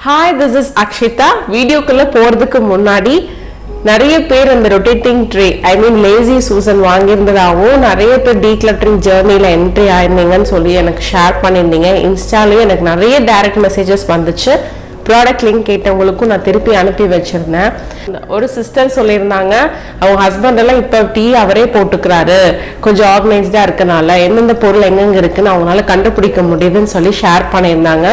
Hi, this is Akshitha. Video kulla போறதுக்கு முன்னாடி நிறைய பேர் அந்த rotating tray lazy Susan வாங்கியிருந்ததாவும் நிறைய பேர் decluttering journeyல என்ட்ரி ஆயிருந்தீங்கன்னு சொல்லி எனக்கு ஷேர் பண்ணிருந்தீங்க. இன்ஸ்டாலயே எனக்கு நிறைய டைரக்ட் மெசேजेस வந்துச்சு. ப்ராடக்ட் லிங்க் கேட்டவங்களுக்கும் நான் திருப்பி அனுப்பி வச்சிருந்தேன். ஒரு சிஸ்டர் சொல்லியிருந்தாங்க அவங்க ஹஸ்பண்ட் எல்லாம் இப்போ டீ அவரே போட்டுக்கிறாரு, கொஞ்சம் ஆர்கனைஸ்டா இருக்கனால எந்தெந்த பொருள் எங்கெங்க இருக்குன்னு அவங்களால கண்டுபிடிக்க முடியுதுன்னு சொல்லி ஷேர் பண்ணியிருந்தாங்க.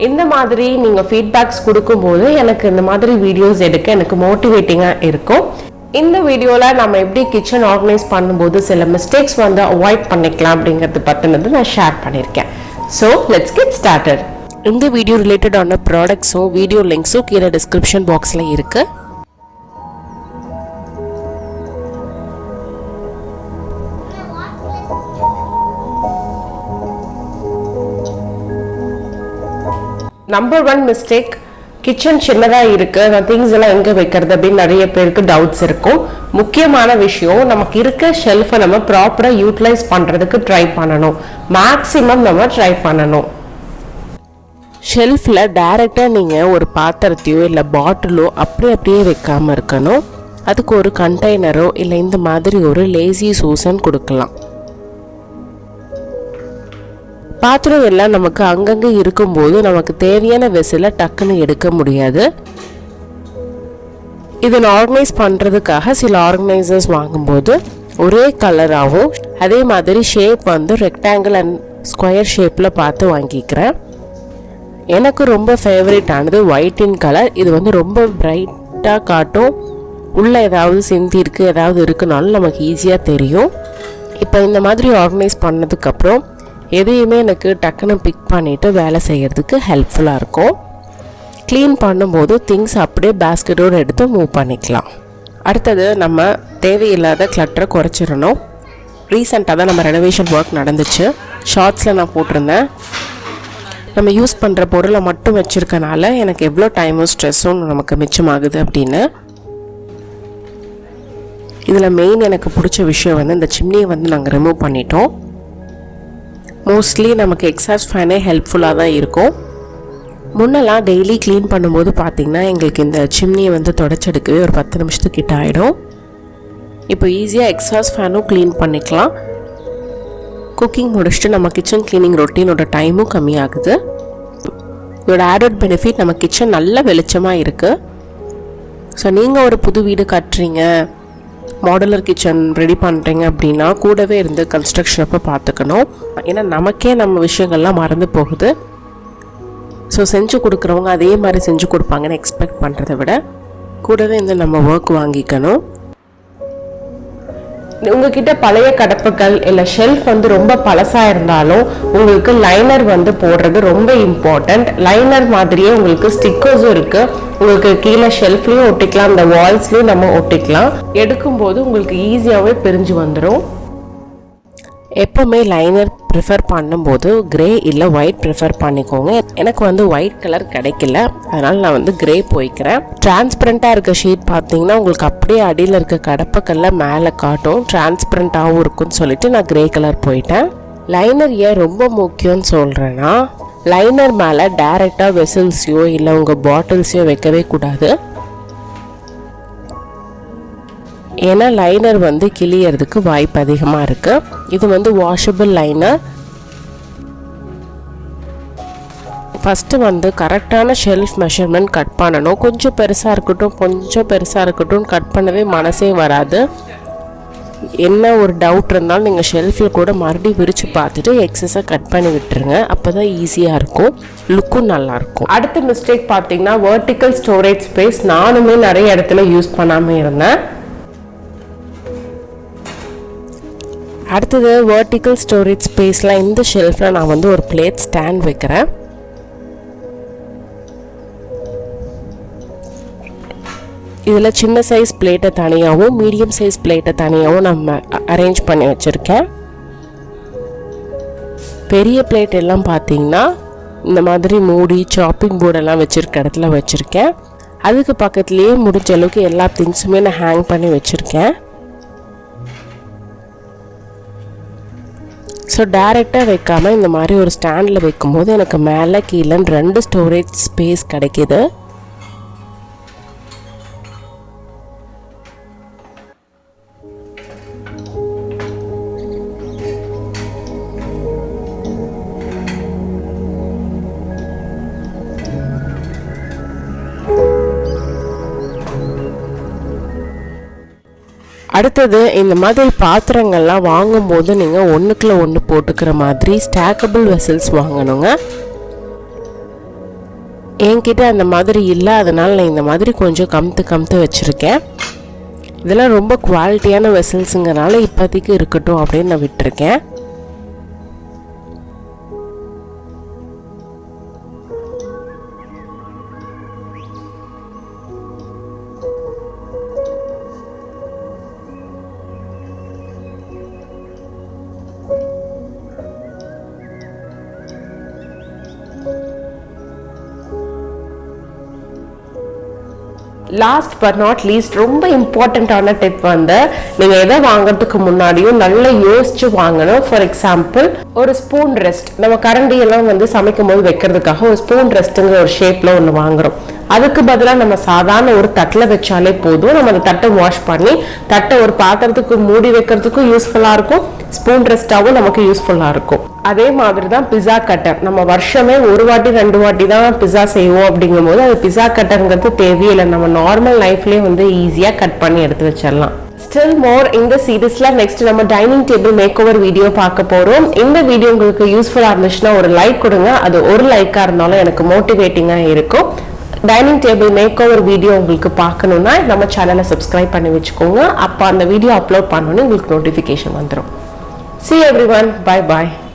இந்த மாதிரி நீங்க ஃபீட்பேக்ஸ் கொடுக்கும்போது எனக்கு இந்த மாதிரி வீடியோஸ் எடுக்க எனக்கு மோட்டிவேட்டிங்கா இருக்கும். இந்த வீடியோல நம்ம எப்படி கிச்சன் ஆர்கனைஸ் பண்ணும்போது சில மிஸ்டேக்ஸ் வந்து அவாய்ட் பண்ணிக்கலாம் அப்படிங்கிறது பத்தினது நான் ஷேர் பண்ணியிருக்கேன். So let's get started. இந்த வீடியோ ரிலேட்டட் ஆன ப்ராடக்ட்ஸும் வீடியோ லிங்க்ஸும் கீழே டிஸ்கிரிப்ஷன் பாக்ஸில் இருக்கு. நம்பர் 1 மிஸ்டேக், கிச்சன் சின்னதாக இருக்கு, நான் திங்ஸ் எல்லாம் எங்கே வைக்கிறது அப்படின்னு நிறைய பேருக்கு டவுட்ஸ் இருக்கும். முக்கியமான விஷயம், நமக்கு இருக்க ஷெல்ஃபை நம்ம ப்ராப்பராக யூட்டிலைஸ் பண்ணுறதுக்கு ட்ரை பண்ணணும். மேக்ஸிமம் நம்ம ட்ரை பண்ணணும். ஷெல்ஃபில் டைரெக்டாக நீங்கள் ஒரு பாத்திரத்தையோ இல்லை பாட்டிலோ அப்படியே வைக்காமல் இருக்கணும். அதுக்கு ஒரு கண்டெய்னரோ இல்லை இந்த மாதிரி ஒரு லேசி சூசன் கொடுக்கலாம். பாத்திரம் எல்லாம் நமக்கு அங்கங்கே இருக்கும்போது நமக்கு தேவையான வெசில டக்குன்னு எடுக்க முடியாது. இதை ஆர்கனைஸ் பண்ணுறதுக்காக சில ஆர்கனைசர்ஸ் வாங்கும்போது ஒரே கலராகவும் அதே மாதிரி ஷேப் வந்து ரெக்டாங்கிள் அண்ட் ஸ்கொயர் ஷேப்பில் பார்த்து வாங்கிக்கிறேன். எனக்கு ரொம்ப ஃபேவரட் ஆனது ஒயிட் இன் கலர். இது வந்து ரொம்ப பிரைட்டாக காட்டும், உள்ளே ஏதாவது சிந்தி இருக்குது ஏதாவது இருக்குனாலும் நமக்கு ஈஸியாக தெரியும். இப்போ இந்த மாதிரி ஆர்கனைஸ் பண்ணதுக்கப்புறம் எதையுமே எனக்கு டக்குன்னு பிக் பண்ணிவிட்டு வேலை செய்கிறதுக்கு ஹெல்ப்ஃபுல்லாக இருக்கும். க்ளீன் பண்ணும்போது திங்ஸ் அப்படியே பேஸ்கெட்டோடு எடுத்து மூவ் பண்ணிக்கலாம். அடுத்தது நம்ம தேவையில்லாத கிளட்டரை குறைச்சிடணும். ரீசெண்டாக தான் நம்ம ரெனோவேஷன் ஒர்க் நடந்துச்சு. ஷார்ட்ஸில் நான் போட்டிருந்தேன், நம்ம யூஸ் பண்ணுற பொருளை மட்டும் வச்சுருக்கனால எனக்கு எவ்வளோ டைமும் ஸ்ட்ரெஸ்ஸும் நமக்கு மிச்சமாகுது அப்படின்னு. இதில் மெயின் எனக்கு பிடிச்ச விஷயம் வந்து இந்த சிம்னியை வந்து நாங்கள் ரிமூவ் பண்ணிட்டோம். மோஸ்ட்லி நமக்கு எக்ஸாஸ்ட் ஃபேனே ஹெல்ப்ஃபுல்லாக தான் இருக்கும். முன்னெல்லாம் டெய்லி க்ளீன் பண்ணும்போது பார்த்திங்கன்னா எங்களுக்கு இந்த சிம்னியை வந்து தொடச்செடுக்கவே ஒரு 10 நிமிஷத்துக்கிட்ட ஆகிடும். இப்போ ஈஸியாக எக்ஸாஸ்ட் ஃபேனும் க்ளீன் பண்ணிக்கலாம். குக்கிங் முடிச்சுட்டு நம்ம கிச்சன் க்ளீனிங் ரொட்டீனோட டைமும் கம்மியாகுது. இதோட ஆடட் பெனிஃபிட் நம்ம கிச்சன் நல்ல வெளிச்சமாக இருக்குது. ஸோ நீங்கள் ஒரு புது வீடு கட்டுறீங்க, மாடுலர் கிச்சன் ரெடி பண்ணுறீங்க அப்படின்னா கூடவே இருந்து கன்ஸ்ட்ரக்ஷன் அப்போ பார்த்துக்கணும். ஏன்னா நமக்கே நம்ம விஷயங்கள்லாம் மறந்து போகுது. ஸோ செஞ்சு கொடுக்குறவங்க அதே மாதிரி செஞ்சு கொடுப்பாங்கன்னு எக்ஸ்பெக்ட் பண்ணுறதை விட கூடவே இருந்து நம்ம ஒர்க் வாங்கிக்கணும். உங்ககிட்ட பழைய கடப்புகள் இல்லை ஷெல்ஃப் வந்து ரொம்ப பழசாக இருந்தாலும் உங்களுக்கு லைனர் வந்து போடுறது ரொம்ப இம்பார்ட்டண்ட். லைனர் மாதிரியே உங்களுக்கு ஸ்டிக்கர்ஸும் இருக்குது. உங்களுக்கு கீழே ஷெல்ஃப்லேயும் ஒட்டிக்கலாம், இந்த வால்ஸ்லேயும் நம்ம ஒட்டிக்கலாம். எடுக்கும்போது உங்களுக்கு ஈஸியாகவே பிரிஞ்சு வந்துடும். எப்போவுமே லைனர் ப்ரிஃபர் பண்ணும்போது கிரே இல்லை ஒயிட் ப்ரிஃபர் பண்ணிக்கோங்க. எனக்கு வந்து ஒயிட் கலர் கிடைக்கல, அதனால் நான் வந்து கிரே போய்க்கிறேன். டிரான்ஸ்பரண்ட்டாக இருக்க ஷீட் பார்த்தீங்கன்னா உங்களுக்கு அப்படியே அடியில் இருக்க கடப்பக்கல்ல மேலே காட்டும், டிரான்ஸ்பரண்ட்டாகவும் இருக்குன்னு சொல்லிட்டு நான் கிரே கலர் போயிட்டேன். லைனர் ஏன் ரொம்ப முக்கியம்னு சொல்கிறேன்னா, லைனர் மேலே டைரெக்டாக வெசல்ஸையோ இல்லை உங்கள் பாட்டில்ஸையோ வைக்கவே கூடாது. ஏன்னா லைனர் வந்து கிளியறதுக்கு வாய்ப்பு அதிகமாக இருக்குது. இது வந்து வாஷபிள் லைனர். ஃபஸ்ட்டு வந்து கரெக்டான ஷெல்ஃப் மெஷர்மெண்ட் கட் பண்ணணும். கொஞ்சம் பெருசாக இருக்கட்டும் கட் பண்ணவே மனசே வராது. என்ன ஒரு டவுட் இருந்தாலும் நீங்கள் ஷெல்ஃபில் கூட மறுபடியும் விரித்து பார்த்துட்டு எக்ஸஸாக கட் பண்ணி விட்டுருங்க. அப்போ தான் ஈஸியாக இருக்கும், லுக்கும் நல்லாயிருக்கும். அடுத்த மிஸ்டேக் பார்த்தீங்கன்னா வெர்டிக்கல் ஸ்டோரேஜ் ஸ்பேஸ். நானுமே நிறைய இடத்துல யூஸ் பண்ணாமல் இருந்தேன். அடுத்தது வெர்டிக்கல் ஸ்டோரேஜ் ஸ்பேஸில் இந்த ஷெல்ஃபில் நான் வந்து ஒரு பிளேட் ஸ்டாண்ட் வைக்கிறேன். இதில் சின்ன சைஸ் பிளேட்டை தனியாகவும் மீடியம் சைஸ் பிளேட்டை தனியாகவும் நம்ம அரேஞ்ச் பண்ணி வச்சுருக்கேன். பெரிய பிளேட் எல்லாம் பார்த்திங்கன்னா இந்த மாதிரி மூடி சாப்பிங் போர்டெல்லாம் வச்சுருக்க இடத்துல வச்சுருக்கேன். அதுக்கு பக்கத்துலேயே முடிஞ்ச அளவுக்கு எல்லா திங்ஸுமே நான் ஹேங் பண்ணி வச்சுருக்கேன். ஸோ டைரெக்டாக வைக்காமல் இந்த மாதிரி ஒரு ஸ்டாண்டில் வைக்கும்போது எனக்கு மேலே கீழே 2 ஸ்டோரேஜ் ஸ்பேஸ் கிடைக்கிது. அடுத்தது இந்த மாதிரி பாத்திரங்கள்லாம் வாங்கும்போது நீங்கள் ஒன்றுக்குள்ள ஒன்று போட்டுக்கிற மாதிரி ஸ்டாக்கபிள் வெசல்ஸ் வாங்கணுங்க. என்கிட்ட அந்த மாதிரி இல்லை, அதனால் நான் இந்த மாதிரி கொஞ்சம் கமுத்து வச்சுருக்கேன். இதெல்லாம் ரொம்ப குவாலிட்டியான வெசல்ஸுங்கிறனால இப்போதைக்கு இருக்கட்டும் அப்படின்னு நான் விட்டுருக்கேன். லாஸ்ட் பட் நாட் லீஸ்ட் ரொம்ப இம்பார்ட்டண்ட்டான டிப் வந்து நீங்கள் எதை வாங்குறதுக்கு முன்னாடியும் நல்லா யோசிச்சு வாங்கணும். ஃபார் எக்ஸாம்பிள் ஒரு ஸ்பூன் ரெஸ்ட், நம்ம கரண்டியெல்லாம் வந்து சமைக்கும் போது வைக்கிறதுக்காக ஒரு ஸ்பூன் ரெஸ்ட்டுங்கிற ஒரு ஷேப்பில் ஒன்று வாங்குறோம். அதுக்கு பதிலாக நம்ம சாதாரண ஒரு தட்டில் வச்சாலே போதும். நம்ம அந்த தட்டை வாஷ் பண்ணி தட்டை ஒரு பாத்திரத்துக்கு மூடி வைக்கிறதுக்கும் யூஸ்ஃபுல்லாக இருக்கும், ஸ்பூன் ரெஸ்ட்டாகவும் நமக்கு யூஸ்ஃபுல்லாக இருக்கும். அதே மாதிரி தான் பிஸா கட்டர். நம்ம வருஷமே 1 வாட்டி 2 வாட்டி தான் பிஸா செய்வோம். அப்படிங்கும்போது அது பிஸா கட்டருங்கிறது தேவையில்லை, நம்ம நார்மல் லைஃப்லேயே வந்து ஈஸியாக கட் பண்ணி எடுத்து வச்சிடலாம். ஸ்டில் மோர் இந்த சீரீஸ்ல நெக்ஸ்ட் நம்ம dining table makeover video பார்க்க போறோம். இந்த வீடியோ உங்களுக்கு யூஸ்ஃபுல்லா இருந்துச்சுன்னா ஒரு லைக் கொடுங்க. அது ஒரு லைக்கா இருந்தாலும் எனக்கு மோட்டிவேட்டிங்கா இருக்கும். Dining table makeover video உங்களுக்கு பார்க்கணும்னா நம்ம சேனலை சப்ஸ்கிரைப் பண்ணி வச்சுக்கோங்க. அப்போ அந்த வீடியோ அப்லோட் பண்ணோன்னு உங்களுக்கு நோட்டிஃபிகேஷன் வந்துடும். See you everyone. Bye bye.